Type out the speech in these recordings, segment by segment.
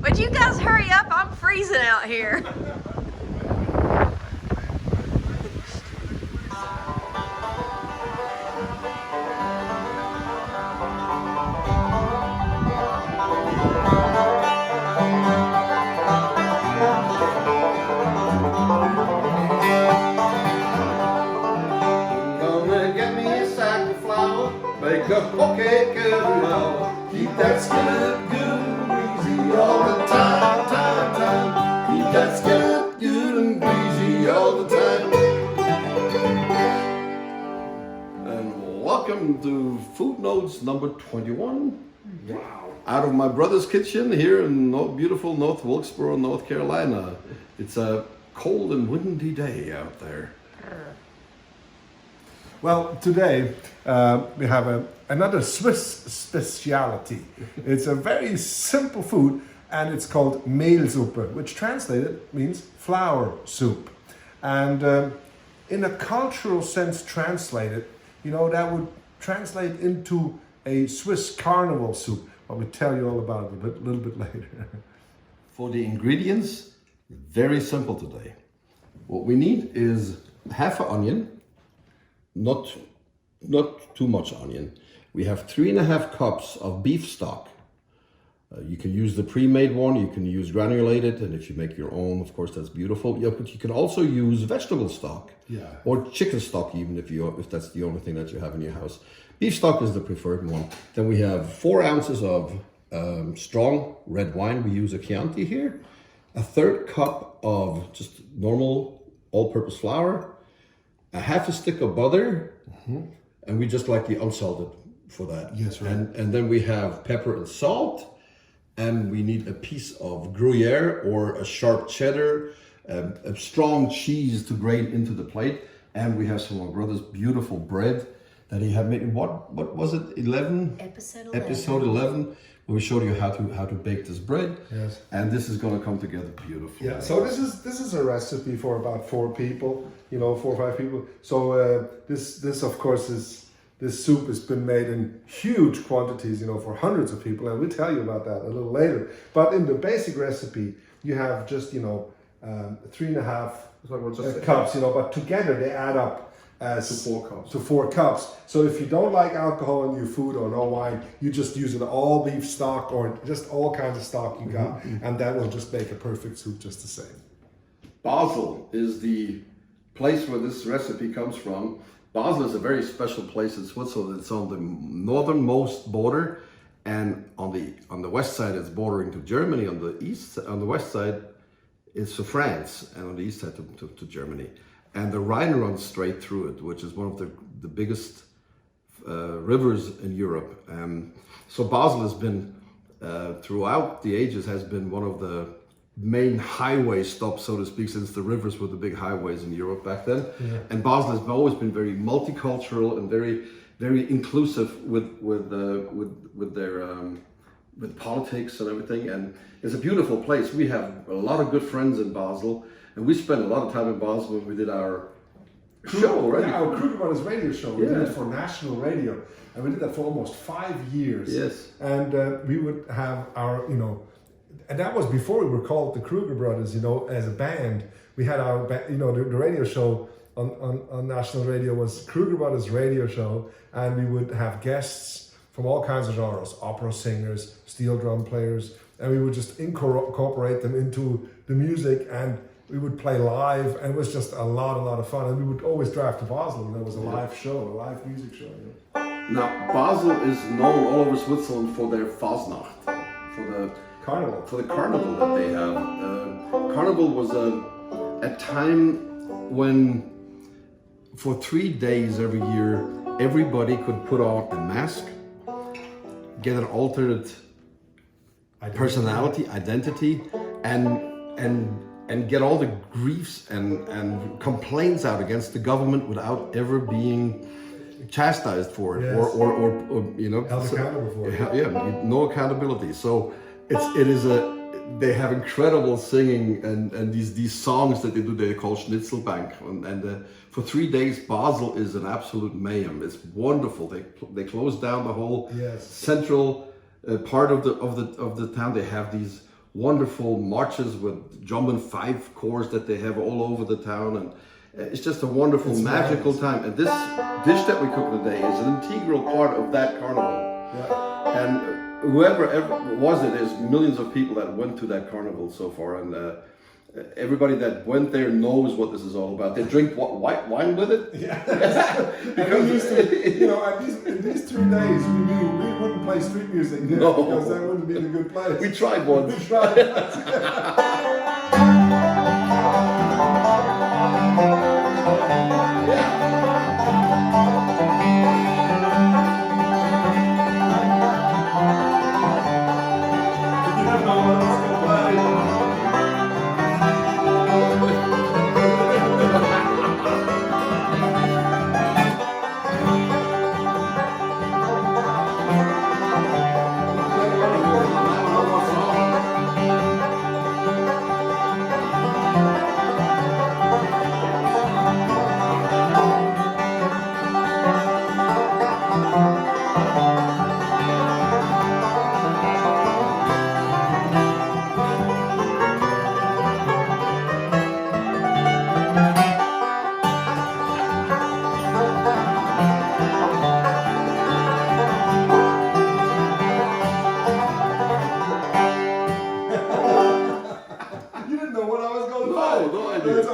But you guys hurry up, I'm freezing out here. Make a pocket every hour. Keep that skillet good and greasy all the time. Keep that skillet good and greasy all the time. And welcome to Food Notes number 21. Wow. Out of my brother's kitchen here in beautiful North Wilkesboro, North Carolina. It's a cold and windy day out there. Well, today we have another Swiss speciality. It's a very simple food and it's called Mehlsuppe, which translated means flour soup. And in a cultural sense translated, that would translate into a Swiss carnival soup. But we'll tell you all about it a little bit later. For the ingredients, very simple today. What we need is half an onion. Not too much onion. We have 3.5 cups of beef stock. You can use the pre-made one, you can use granulated, and if you make your own, of course, that's beautiful. Yeah, but you can also use vegetable stock, or chicken stock, even if that's the only thing that you have in your house. Beef stock is the preferred one. Then we have 4 ounces of strong red wine. We use a Chianti here. 1/3 cup of just normal all-purpose flour. A half a stick of butter, and we just like the unsalted for that. Yes, right. And then we have pepper and salt, and we need a piece of Gruyere or a sharp cheddar, a strong cheese to grate into the plate, and we have some of my brother's beautiful bread that he had made. What was it? Episode 11. Where we showed you how to bake this bread. Yes. And this is going to come together beautifully. Yeah. So this is a recipe for about 4 people. 4 or 5 people. So this of course this soup has been made in huge quantities. For hundreds of people, and we'll tell you about that a little later. But in the basic recipe, you have just 3.5 cups. But together they add up. To 4 cups. So if you don't like alcohol in your food or no wine, you just use an all beef stock or just all kinds of stock you got, and that will just make a perfect soup just the same. Basel is the place where this recipe comes from. Basel is a very special place in Switzerland. It's on the northernmost border, and on the west side it's bordering to Germany. On the west side it's to France, and on the east side to Germany. And the Rhine runs straight through it, which is one of the biggest rivers in Europe. So Basel has been, throughout the ages, has been one of the main highway stops, so to speak, since the rivers were the big highways in Europe back then. Yeah. And Basel has always been very multicultural and very, very inclusive with politics and everything. And it's a beautiful place. We have a lot of good friends in Basel. And we spent a lot of time in Basel when we did our show, right? Yeah, our Kruger radio show. We did it for national radio. And we did that for almost 5 years. Yes. And we would have our, and that was before we were called the Kruger Brothers, as a band. We had our, the radio show on national radio was Kruger Brothers radio show. And we would have guests from all kinds of genres, opera singers, steel drum players. And we would just incorporate them into the music, and we would play live, and it was just a lot of fun. And we would always drive to Basel, it was a live show, a live music show. Now, Basel is known all over Switzerland for their Fasnacht, for the carnival that they have. Carnival was a time when, for 3 days every year, everybody could put on a mask, get an alternate personality, identity, and get all the griefs and complaints out against the government without ever being chastised for it, yes. or held accountable for it. Yeah, no accountability. So they have incredible singing and these songs that they call Schnitzelbank, and for 3 days Basel is an absolute mayhem. It's wonderful. They close down the whole central part of the town. They have these wonderful marches with drum and fife corps that they have all over the town, and it's just a wonderful, magical time. And this dish that we cook today is an integral part of that carnival. Yeah. And whoever ever was it, there's millions of people that went to that carnival so far, and everybody that went there knows what this is all about. They drink white wine with it. Yeah. And we used to, you know, in these 3 days, we knew we wouldn't play street music there because that wouldn't be in a good place. We tried once. We tried.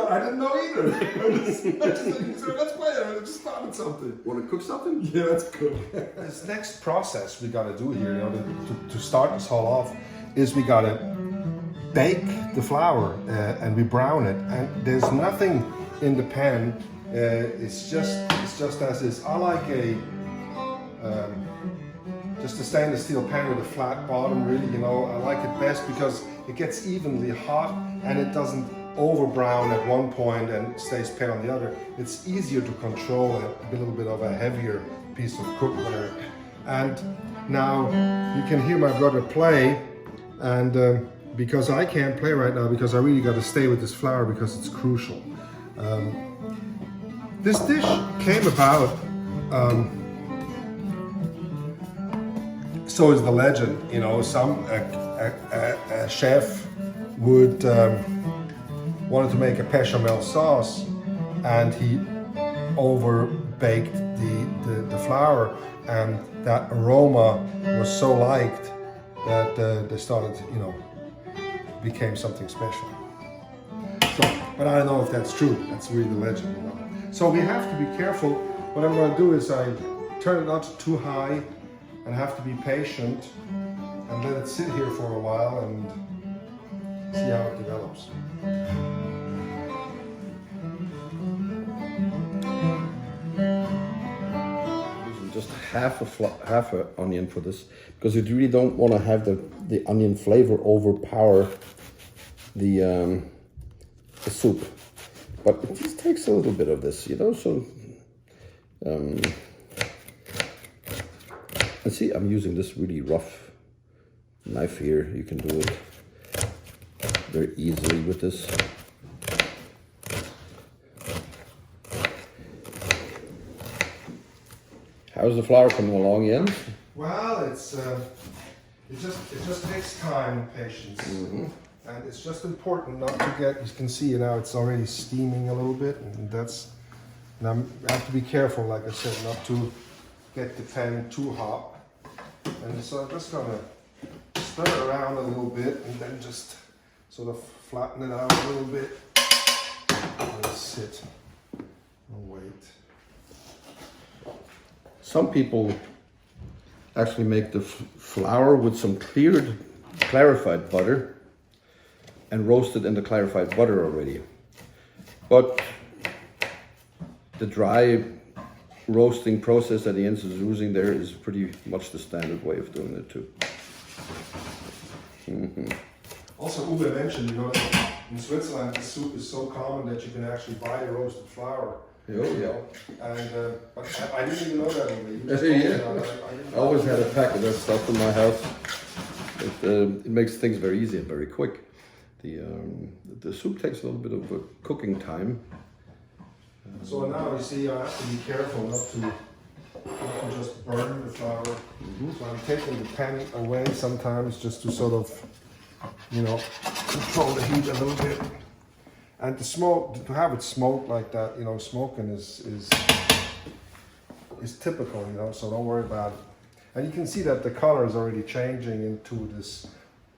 I didn't know either. I just said, let's play it. I just started something. Want to cook something? Yeah, let's cook. This next process we got to do here, you know, to start this all off, is we got to bake the flour and we brown it. And there's nothing in the pan. It's just as is. I like just a stainless steel pan with a flat bottom. Really, you know, I like it best because it gets evenly hot and it doesn't over brown at one point and stays pale on the other. It's easier to control a little bit of a heavier piece of cookware. And now you can hear my brother play, and because I can't play right now because I really got to stay with this flour because it's crucial. This dish came about, so is the legend, you know, a chef would wanted to make a bechamel sauce, and he over baked the flour, and that aroma was so liked that they started, you know, became something special. So, but I don't know if that's true. That's really the legend, you know. So we have to be careful. What I'm going to do is I turn it not too high, and have to be patient and let it sit here for a while and see how it develops. Just half a onion for this, because you really don't want to have the onion flavor overpower the soup. But it just takes a little bit of this, you know. So, and see, I'm using this really rough knife here. You can do it very easily with this. How's the flour coming along, Jens? Well, it just takes time and patience, and it's just important not to get. You can see now it's already steaming a little bit, and I have to be careful, like I said, not to get the pan too hot. And so I'm just gonna stir it around a little bit, and then just sort of flatten it out a little bit. Let it sit and wait. Some people actually make the flour with some clarified butter and roast it in the clarified butter already. But the dry roasting process that Jens is using there is pretty much the standard way of doing it too. Also, Uwe mentioned, you know, that in Switzerland the soup is so common that you can actually buy the roasted flour. Oh, yeah. And but I didn't even know that. I always had a pack of that stuff in my house. It makes things very easy and very quick. The soup takes a little bit of cooking time. So now you see, I have to be careful not to just burn the flour. So I'm taking the pan away sometimes just to sort of you know, control the heat a little bit. And to have it smoked like that, you know, smoking is typical, you know, so don't worry about it. And you can see that the color is already changing into this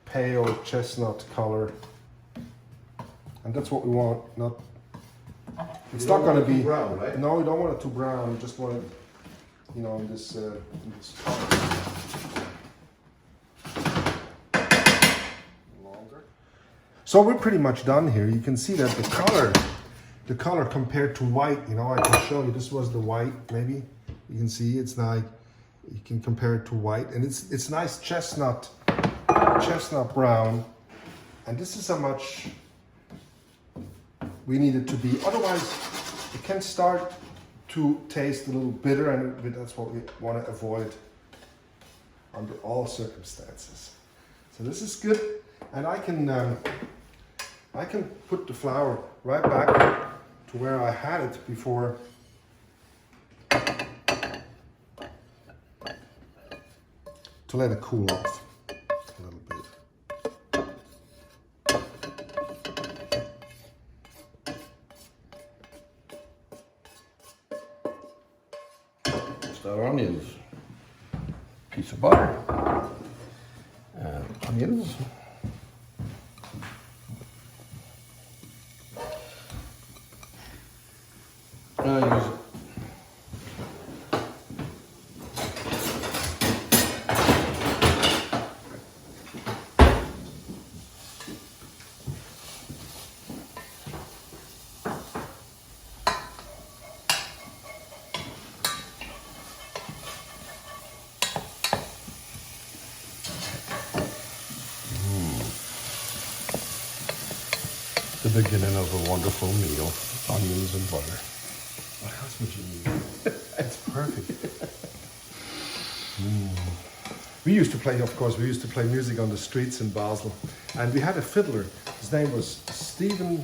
pale chestnut color. And that's what we want. It's not going to be brown, right? No, you don't want it too brown. You just want it, you know, in this color. Longer. So we're pretty much done here. You can see that the color compared to white, you know, I can show you. This was the white, maybe. You can see it's like, you can compare it to white, and it's nice chestnut brown. And this is how much we need it to be. Otherwise, it can start to taste a little bitter, and that's what we want to avoid under all circumstances. So this is good, and I can put the flour right back to where I had it before. To let it cool off a little bit. Just our onions. Piece of butter. And onions. I use the beginning of a wonderful meal, onions and butter. Oh, that's what you need. It's perfect. We used to play, of course, music on the streets in Basel. And we had a fiddler. His name was Stephen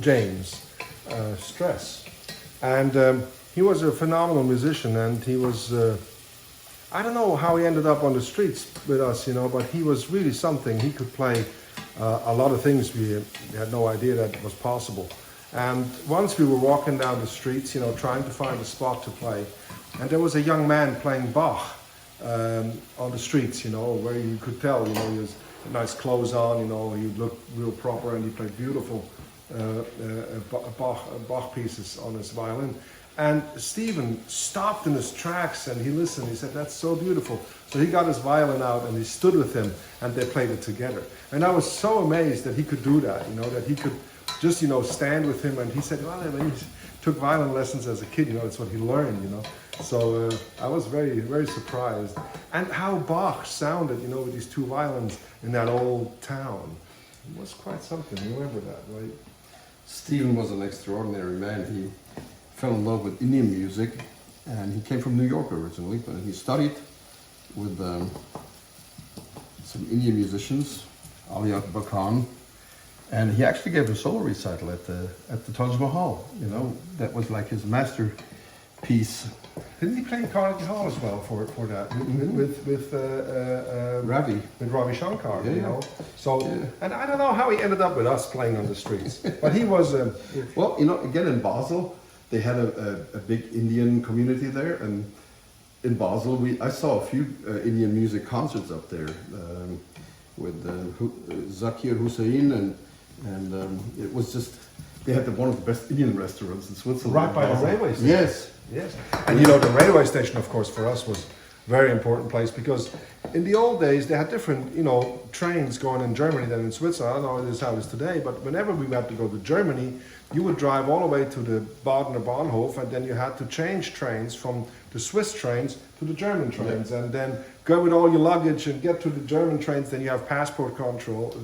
James Stress. And he was a phenomenal musician, and he was, I don't know how he ended up on the streets with us, you know, but he was really something. He could play a lot of things we had no idea that was possible. And once we were walking down the streets, you know, trying to find a spot to play, and there was a young man playing Bach on the streets, you know, where you could tell, you know, he has nice clothes on, you know, he looked real proper, and he played beautiful Bach pieces on his violin. And Stephen stopped in his tracks and he listened. He said, "That's so beautiful." So he got his violin out and he stood with him and they played it together. And I was so amazed that he could do that, you know, that he could just, you know, stand with him. And he said, well, when he took violin lessons as a kid, you know, it's what he learned, you know. So I was very, very surprised. And how Bach sounded, you know, with these two violins in that old town. It was quite something. You remember that, right? Stephen was an extraordinary man. He fell in love with Indian music, and he came from New York originally, but he studied with some Indian musicians, Ali Akbar Khan, and he actually gave a solo recital at the Taj Mahal. You know, that was like his masterpiece. Didn't he play Carnegie Hall as well for that with Ravi? With Ravi Shankar, Yeah, you yeah. know. So, Yeah. and I don't know how he ended up with us playing on the streets, but he was. Well, you know, again in Basel, they had a big Indian community there, and in Basel, I saw a few Indian music concerts up there with Zakir Hussain, and it was just, they had one of the best Indian restaurants in Switzerland. Right by the railway station. Yes. Yes, and you know, the railway station, of course, for us was a very important place because in the old days they had different, you know, trains going in Germany than in Switzerland. I don't know how it is today, but whenever we had to go to Germany, you would drive all the way to the Badener Bahnhof, and then you had to change trains from the Swiss trains to the German trains, and then go with all your luggage and get to the German trains. Then you have passport control,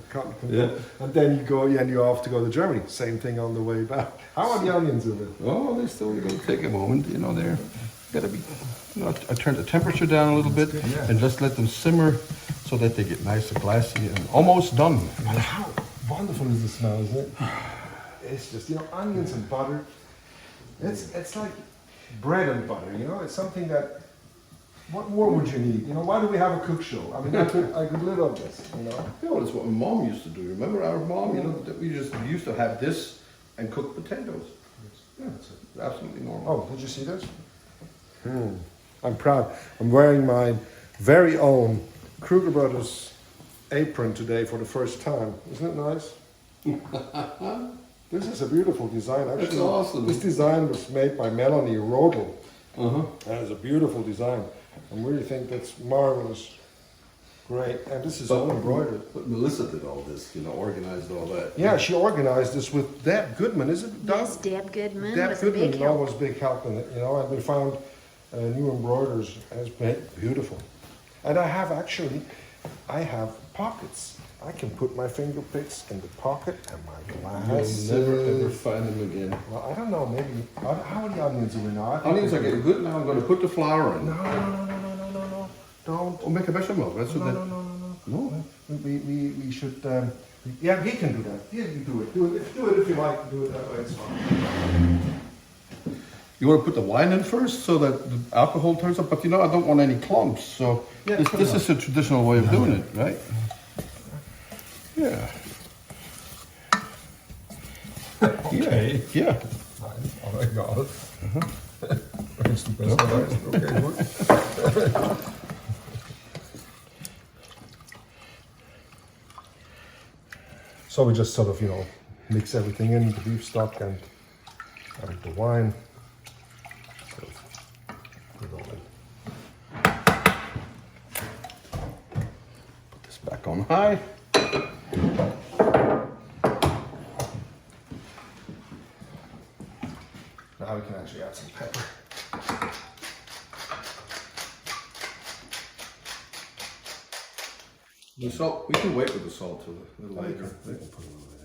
and then you go and you're off to go to Germany. Same thing on the way back. How are the onions of it? Oh, they're still going to take a moment. You know, they're got to be. You know, I turn the temperature down a little bit, and just let them simmer so that they get nice and glassy and almost done. And how wonderful is the smell, isn't it? It's just, you know, onions and butter. It's like bread and butter, you know. It's something that What more would you need? You know, why do we have a cook show? I mean, I could live on this, you know. You know, that's what my mom used to do. Remember our mom? You know, that we used to have this and cook potatoes. Yeah, it's absolutely normal. Oh, did you see this? I'm proud. I'm wearing my very own Kruger Brothers apron today for the first time. Isn't it nice? This is a beautiful design. Actually, That's awesome. This design was made by Melanie Rodel. Uh-huh. That is a beautiful design. I really think that's marvelous. Great. And this is all embroidered. But Melissa did all this, you know, organized all that. Yeah, she organized this with Deb Goodman, is it? Yes, Deb Goodman Deb was a Goodman big help. was a big help in it, you know, and we found new embroiders, and it's been beautiful. And I have pockets. I can put my finger picks in the pocket and my glass. You'll never ever find them again. Well, I don't know, maybe. How many onions do we know? Onions are getting good now. I'm going to put the flour in. No. Don't. Oh, make a bechamel. That's what that. No. We should. Yeah, he can do that. Yeah, you do it. Do it if you like. Do it that way. It's fine. You want to put the wine in first so that the alcohol turns up, but you know I don't want any clumps. So Yeah, this is a traditional way of doing it, right? Yeah. Okay. Yeah. Oh my God. It's the best okay, good. So we just sort of, you know, mix everything in, the beef stock and the wine. Sort of put it all in. Put this back on high. Now we can actually add some pepper. The salt, we can wait with the salt till a little later. We can put a little bit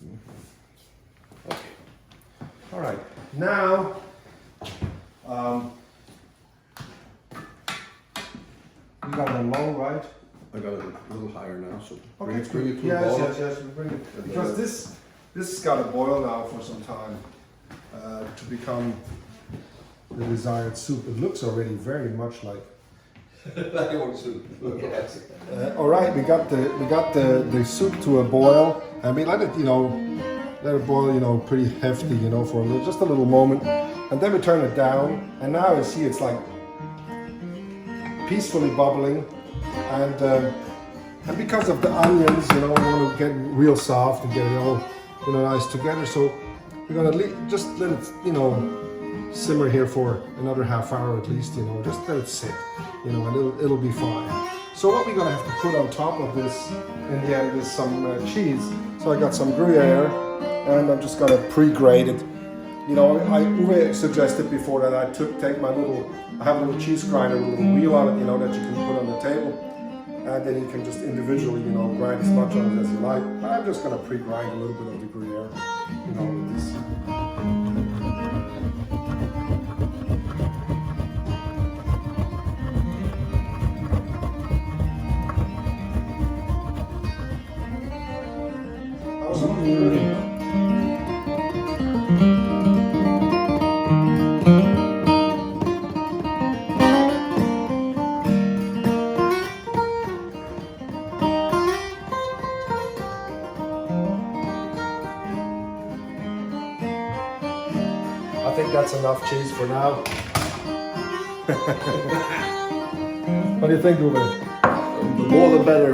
in. Okay. All right, now you got it low, right? I got it a little higher now, so Okay. bring it to a Yes, boil. yes, we bring it. Because this has got to boil now for some time to become the desired soup. It looks already very much like. All right, we got the soup to a boil, and we let it boil, pretty hefty, for just a little moment, and then we turn it down, and now you see it's like peacefully bubbling, and because of the onions, we want to get real soft and get it all, nice together. So we're gonna just let it, simmer here for another half hour at least, just let it sit, and it'll be fine. So what we're gonna have to put on top of this in the end is some cheese. So I got some Gruyere, and I'm just gonna pre-grate it. Uwe suggested before that I have a little cheese grinder with a little wheel on it, that you can put on the table, and then you can just individually, grind as much on it as you like. But I'm just gonna pre-grind a little bit of the Gruyere, with this. I think that's enough cheese for now. What do you think, Uwe? The more the better.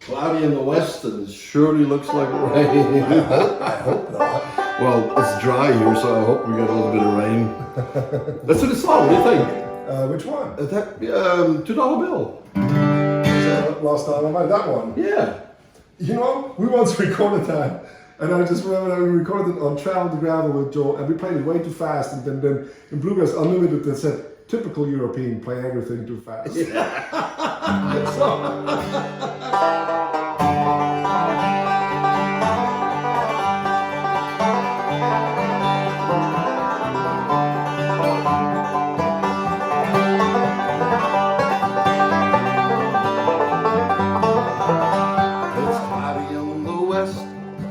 Cloudy in the west, and it surely looks like rain. I hope not. Well, it's dry here, so I hope we get a little bit of rain. That's what it's on. What do you think? Which one? That $2 bill. Last time I made that one. Yeah. We once recorded that, and I just remember that we recorded it on Travel to Gravel with Joe, and we played it way too fast, and then in Bluegrass Unlimited they said, typical European, play everything too fast.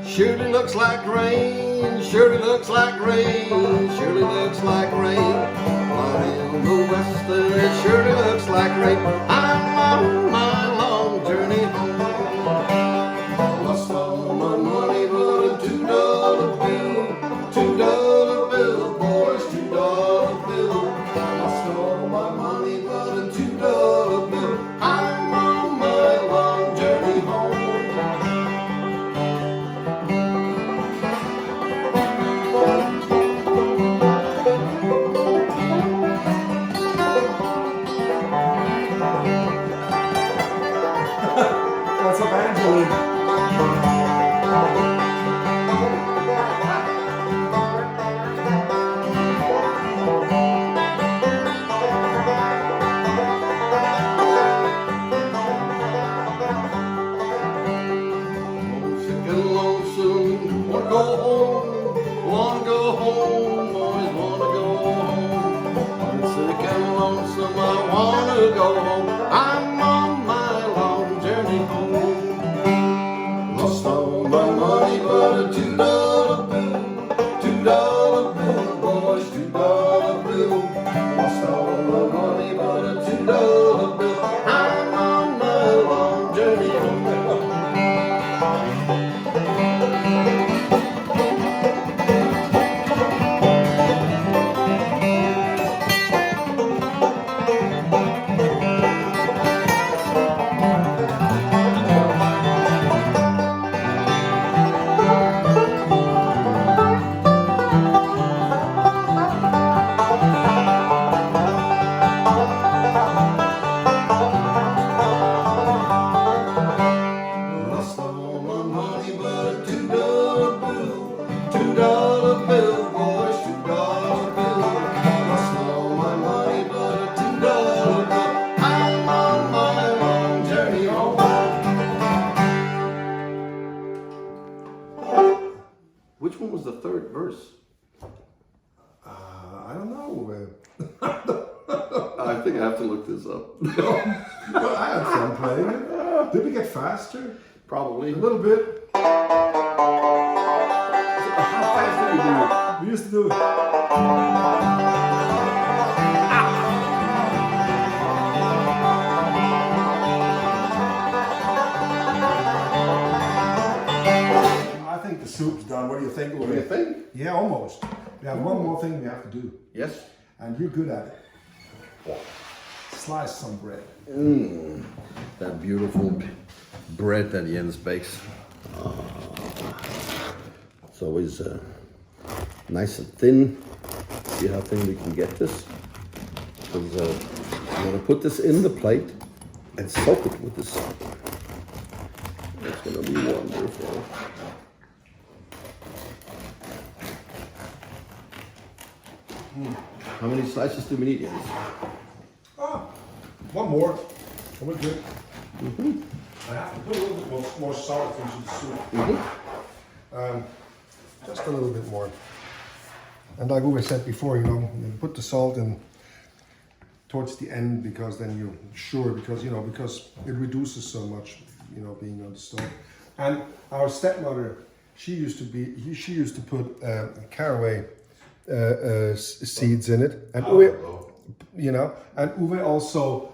Surely looks like rain, surely looks like rain, surely looks like rain. Out in the west, it surely looks like rain. I'm on my long journey home. Lost all my money, but a $2 bill, $2 bill, boys, $2 bill. Lost all my money, but a $2 bill. I'm on my long journey home. That's a banjo. Sick and lonesome, wanna go home, boys, wanna go home. I'm sick and lonesome, I wanna go home. I'm on my long journey home. Lost all my money, but a $2 bill, $2 bill, boys, $2 bill. Lost all my money, but a $2 bill. I'm on my long journey home. Lost all my money, but a $2 bill, $2 bill, boys, $2 bill. Lost all my money, but a $2 bill. I'm on my long journey home. Which one was the third verse? I don't know. I think I have to look this up. Well, I had fun playing it. Did we get faster? Probably. A little bit. How fast did we do it? We used to do it. I think the soup's done. What do you think? What do you think? Yeah, almost. We have one more thing we have to do. Yes. And you're good at it. Slice some bread. That beautiful bread that Jens bakes. It's always nice and thin. See how thin we can get this? Because I'm going to put this in the plate and soak it with the salt. It's going to be wonderful. How many slices do we need, Jens? One more. And we're good. I have to put a little bit more salt into the soup. Just a little bit more. And like Uwe said before, you put the salt in towards the end because then you're sure, because it reduces so much, being on the stove. And our stepmother, she used to put caraway seeds in it, and Uwe, and Uwe also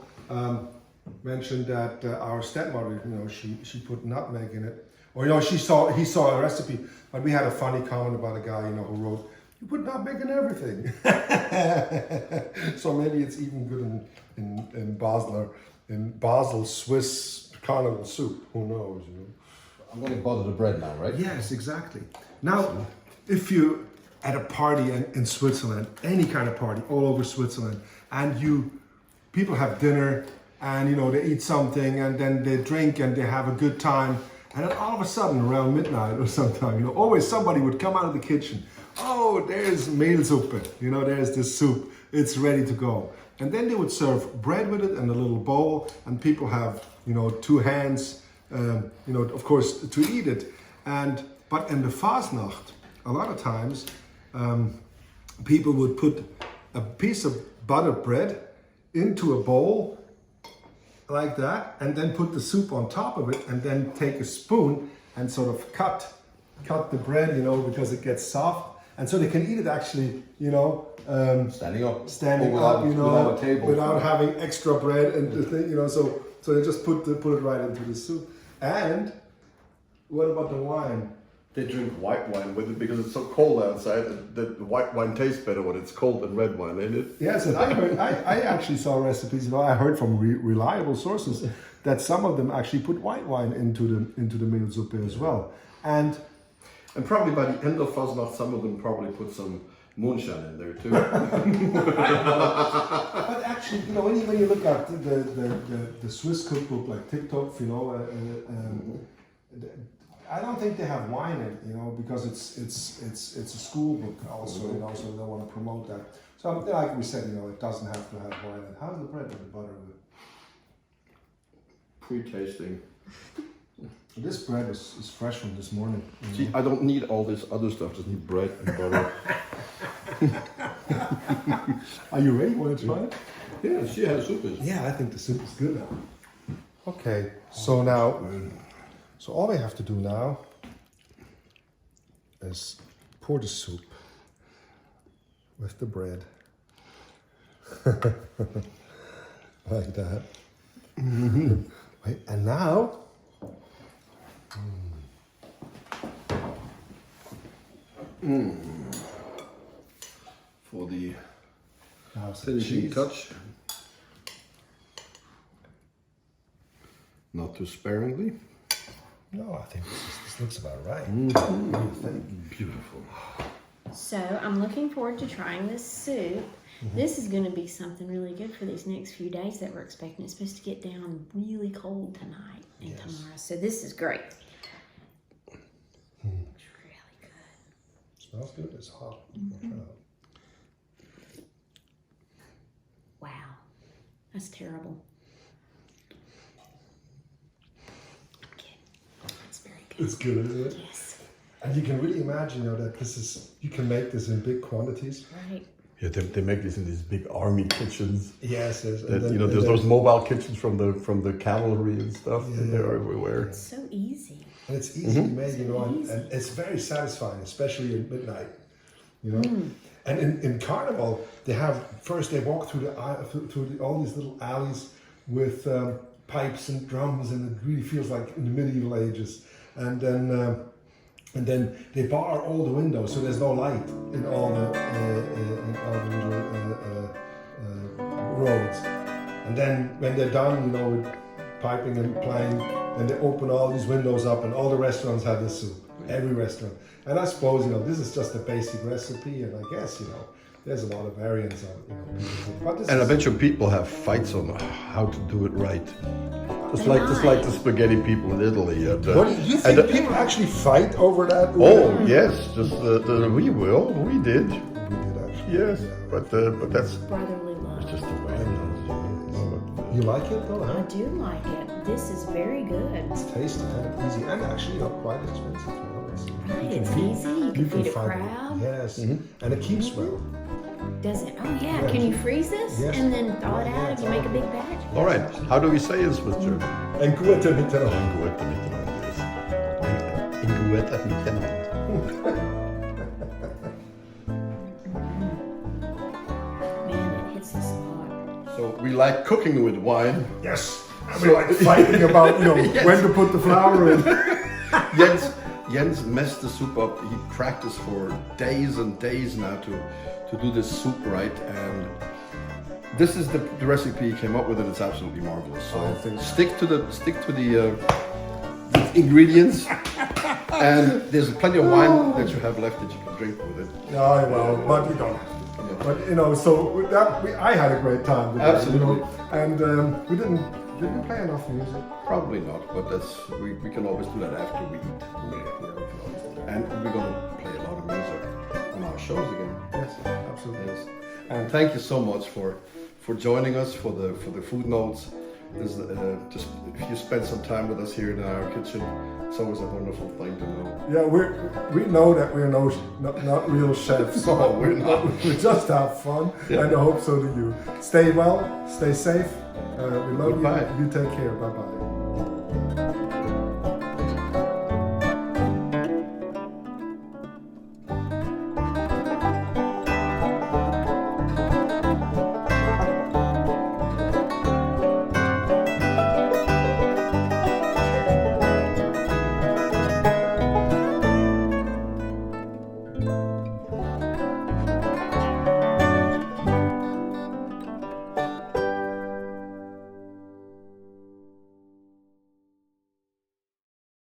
mentioned that our stepmother, she put nutmeg in it, or he saw a recipe, but we had a funny comment about a guy, who wrote, "You put nutmeg in everything." So maybe it's even good in Basel Swiss Carnival soup. Who knows? I'm going to butter the bread now, right? Yes, exactly. Now, if you at a party in Switzerland, any kind of party all over Switzerland, and people have dinner, and they eat something, and then they drink and they have a good time, and then all of a sudden around midnight or sometime, always somebody would come out of the kitchen. Oh, there's Mehlsuppe, there's this soup, it's ready to go. And then they would serve bread with it in a little bowl, and people have, two hands, of course, to eat it. But in the Fasnacht, a lot of times, people would put a piece of buttered bread into a bowl like that, and then put the soup on top of it, and then take a spoon and sort of cut cut the bread, you know, because it gets soft, and so they can eat it actually, you know, Standing up. standing Or without- up, you know, without a table. without having extra bread and the thing, you know. So they just put it right into the soup. And what about the wine? They drink white wine with it because it's so cold outside. And the white wine tastes better when it's cold than red wine, ain't it? Yes, and I actually saw recipes. You know, I heard from reliable sources that some of them actually put white wine into the Mehlsuppe as well. And probably by the end of Fasnacht, some of them probably put some moonshine in there too. but actually, you know, when you look at the Swiss cookbook like TikTok, you know, I don't think they have wine in it, you know, because it's a school book also, you know, so they want to promote that. So like we said, you know, it doesn't have to have wine in it. How's the bread with the butter? Pre-tasting. This bread is fresh from this morning. See, I don't need all this other stuff. Just need bread and butter. Are you ready? Want to try it? Yeah, see how the soup is. Yeah, I think the soup is good now. Okay, so now, so all we have to do now is pour the soup with the bread. Like that. Wait, and now, For the now some finishing cheese. touch. Not too sparingly. No, I think this looks about right. Beautiful. So I'm looking forward to trying this soup. This is going to be something really good for these next few days that we're expecting. It's supposed to get down really cold tonight and tomorrow. So this is great. It's really good. Smells good. It's hot. Wow. That's terrible. It's very good. It's good, isn't it? Yes. And you can really imagine, you know, that you can make this in big quantities. Right. Yeah, they make this in these big army kitchens. Yes, yes. That, you know, there's those mobile kitchens from the cavalry and stuff. And they're everywhere. It's so easy. And it's easily made, you know, and it's very satisfying, especially at midnight, you know. And in Carnival, they walk through all these little alleys with pipes and drums, and it really feels like in the medieval ages. And then they bar all the windows, so there's no light in all the little roads. And then when they're done, you know, with piping and playing, then they open all these windows up, and all the restaurants have this soup. Every restaurant. And I suppose, you know, this is just a basic recipe, and I guess, you know, there's a lot of variants of it, you know. But And I bet you people have fights on how to do it right. Just like the spaghetti people in Italy. And, what do you think people actually fight over that? oh yes, just we did. We did actually. Yes, Yeah. but that's Brotherly love. just the way it is. You like it though, I huh? do like it. This is very good. It's tasty and easy, and actually not quite expensive. You know, Right, it's easy. You can feed a crowd. Yes, and it keeps well. Does it? Oh yeah. Can you freeze this Yes. and then thaw it out if you make a big batch? All right, how do we say in Swiss German? En gute miteinander. Inguetta miteinander, yes. Inguetta miteinander. Man, it hits the spot. So we like cooking with wine. Yes, and we like fighting about, you know, when to put the flour in. Jens messed the soup up. He practiced for days and days now to do this soup right, and this is the recipe he came up with, and it's absolutely marvelous. So stick to the ingredients, and there's plenty of wine that you have left that you can drink with it. No, well, but we don't have to. But you know, so I had a great time with Absolutely. that, you know, and we didn't play enough music. Probably not, but we can always do that after we eat. And we're going to play a lot of music on our shows again. Yes, absolutely. Yes. And thank you so much for joining us for the food notes. Just if you spend some time with us here in our kitchen, it's always a wonderful thing to know. Yeah, we know that we're not real chefs. No, we're not. We just have fun, and I hope so do you. Stay well, stay safe. We love Goodbye. you. You take care. Bye bye.